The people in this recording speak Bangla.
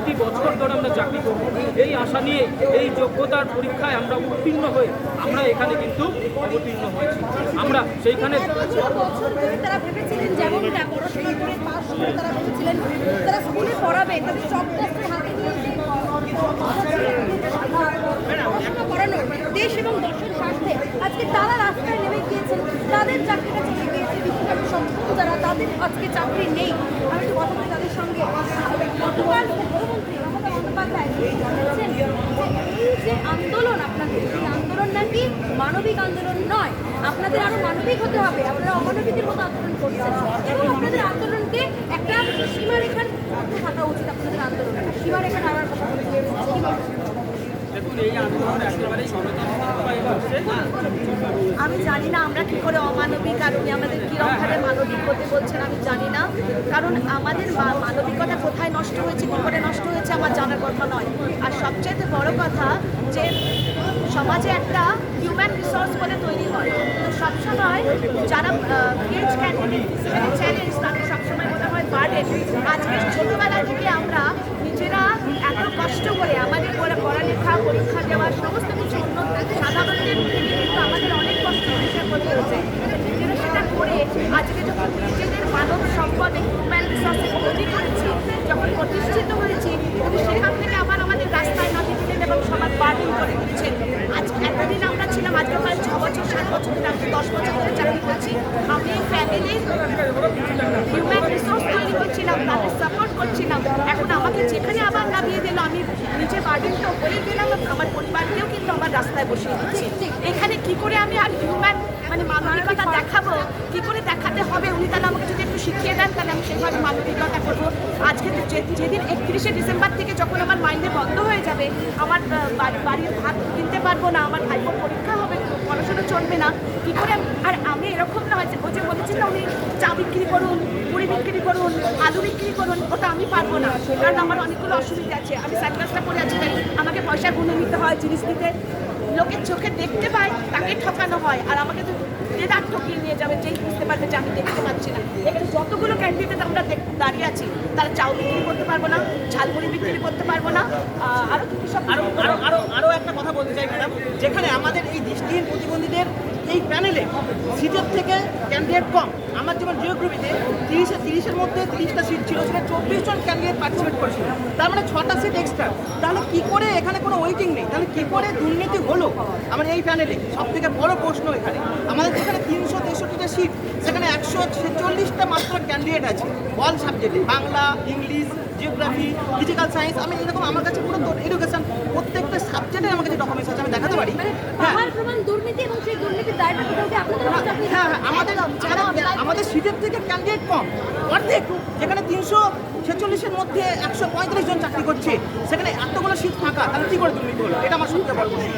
20 বছর ধরে আমরা চাকরি করব, এই আশা নিয়ে এই যোগ্যতার পরীক্ষায় আমরা উত্তীর্ণ হয়ে আমরা এখানে কিন্তু অবতীর্ণ হয়েছি। আমরা সেইখানে বছর ধরে তারা ভেবেছিলেন যেমনটা পড়াশোনা করে পাশ করে তারা ভেবেছিলেন তারা স্কুলে পড়াবে, তাদের চকলেট হাতে নিয়ে পড়াশোনা করানো দেশ এবং দেশের স্বার্থে আজকে তারা রাস্তায় নেমে গিয়েছেন, তাদের চাকরিটা চলে গিয়েছে। বিশেষভাবে সম্পূর্ণ যারা তাদের আজকে চাকরি নেই, আমি একটু কথা বলি তাদের সঙ্গে। গতকাল মুখ্যমন্ত্রী মমতা বন্দ্যোপাধ্যায় বলেছেন যে এই যে আন্দোলন আপনাদের, এই আন্দোলন নাকি মানবিক আন্দোলন নয়, আপনাদের আরো মানবিক হতে হবে, আপনারা অমানবিকের মতো আন্দোলন করছেন এবং আপনাদের আন্দোলনকে একটা সীমারেখার মধ্যে থাকা উচিত। আপনাদের আন্দোলন সীমারেখা টানার কথা বলছেন। দেখুন, এই আন্দোলন একেবারেই সনাতন হচ্ছে। আমি জানি না আমরা কি করে অমানবিক আর উনি আমাদের কিরকমভাবে মানবিক হতে বলছেন আমি জানি না, কারণ আমাদের মানবিকতা কোথায় নষ্ট হয়েছে, কী করে নষ্ট হয়েছে আমার জানার কথা নয়। আর সবচেয়ে বড় কথা যে সমাজে একটা হিউম্যান রিসোর্স বলে তৈরি হয়, তো সবসময় যারা পেজ ক্যান্ডিডেট হিসেবে চ্যালেঞ্জ তাকে সবসময় মনে হয় বার্ডেন। আজকে ছোটোবেলা থেকে আমরা নিজেরা এত কষ্ট করে আমাদের পড়ালেখা পরীক্ষা দেওয়ার সমস্ত কিছু সাধারণের থেকে কিন্তু আমাদের অনেক কষ্ট হিসেবে করতে হচ্ছে, নিজেরা সেটা করে আজকে যখন নিজেদের মানব সম্পদ হিউম্যান রিসোর্সে তৈরি করেছি, যখন প্রতিষ্ঠিত হয়েছি, কিন্তু সেখান থেকে আবার আমাদের রাস্তায় নামিয়ে দিলেন এবং সমাজ বার্ডেন করে দিচ্ছেন। আজকে এতদিন আমরা ছিলাম, আজকে প্রায় 6 বছর 7 বছর ধরে, আমি 10 বছর ধরে চাকরি করছি। আমি ফ্যামিলির হিউম্যান রিসোর্স তৈরি করছিলাম, তাদের সাপোর্ট করছিলাম। এখন আমাকে যেখানে আবার নামিয়ে দিল, আমি নিজে বার্ডেন তো হয়ে গেলাম, আমার পরিবারকেও কিন্তু আমার রাস্তায় বসিয়ে দিচ্ছি। এখানে কি করে আমি আর হিউম্যান মানবিকতা দেখাবো, কি করে দেখাতে হবে, উনি তাহলে আমাকে যদি একটু শিখিয়ে দেন তাহলে আমি সেইভাবে মানবিকতা করবো। আজকে যেদিন 31শে ডিসেম্বর থেকে যখন আমার মাইনে বন্ধ হয়ে যাবে, আমার বাড়ির ভাত কিনতে পারবো না, আমার ভাইপোর পরীক্ষা হবে, পড়াশোনা চলবে না, কি করে? আর আমি এরকম নয় যে ও যে বলেছিল উনি চা বিক্রি করুন, মুড়ি বিক্রি করুন, আলু বিক্রি করুন, ওটা আমি পারবো না, কারণ আমার অনেকগুলো অসুবিধা আছে। আমি সাইকেলসটা পরে আছি, তাই আমাকে পয়সা গুনে নিতে হয়, জিনিস দিতে লোকের চোখে দেখতে পায়, তাকে ঠকানো হয়, আর আমাকে তো দেদার ঠকিয়ে নিয়ে যাবে, যেই বুঝতে পারবে যে আমি দেখতে পাচ্ছি না। এখানে যতগুলো ক্যান্ডিডেট আমরা দাঁড়িয়ে আছি, তারা চাউ বিক্রি করতে পারবো না, ঝালমুড়ি বিক্রি করতে পারবো না, আরও কি সব আরো একটা কথা বলতে চাই ম্যাডাম, যেখানে আমাদের এই দৃষ্টিহীন প্রতিবন্ধীদের এই প্যানেলে সিটের থেকে ক্যান্ডিডেট কম। আমার যেমন জিওগ্রাফিতে 30-এর মধ্যে 30টা সিট ছিল, সেটা 24 জন ক্যান্ডিডেট পার্টিসিপেট করেছিল, তার মানে 6টা সিট এক্সট্রা। তাহলে কি করে এখানে কোনো ওয়েটিং নেই, তাহলে কি করে দুর্নীতি হলো আমার এই প্যানেলে? সব থেকে বড় প্রশ্ন এখানে আমাদের যেখানে 363টা সিট, সেখানে 146টা মাত্র ক্যান্ডিডেট আছে অল সাবজেক্টে, Bangla, English, geography, physical science. আমি এরকম আমার কাছে পুরো এডুকেশন প্রত্যেকটা সাবজেক্টের আমার কাছে ডকুমেন্টস আছে, আমি দেখাতে পারি। হ্যাঁ, আমাদের সিটের থেকে ক্যান্ডিডেট কম অর্ধেক, যেখানে 346-এর মধ্যে 135 জন চাকরি করছে, সেখানে এতগুলো সিট ফাঁকা, তাহলে কি করে দুর্নীতি হলো? এটা আমার সবচেয়ে বড় প্রশ্ন।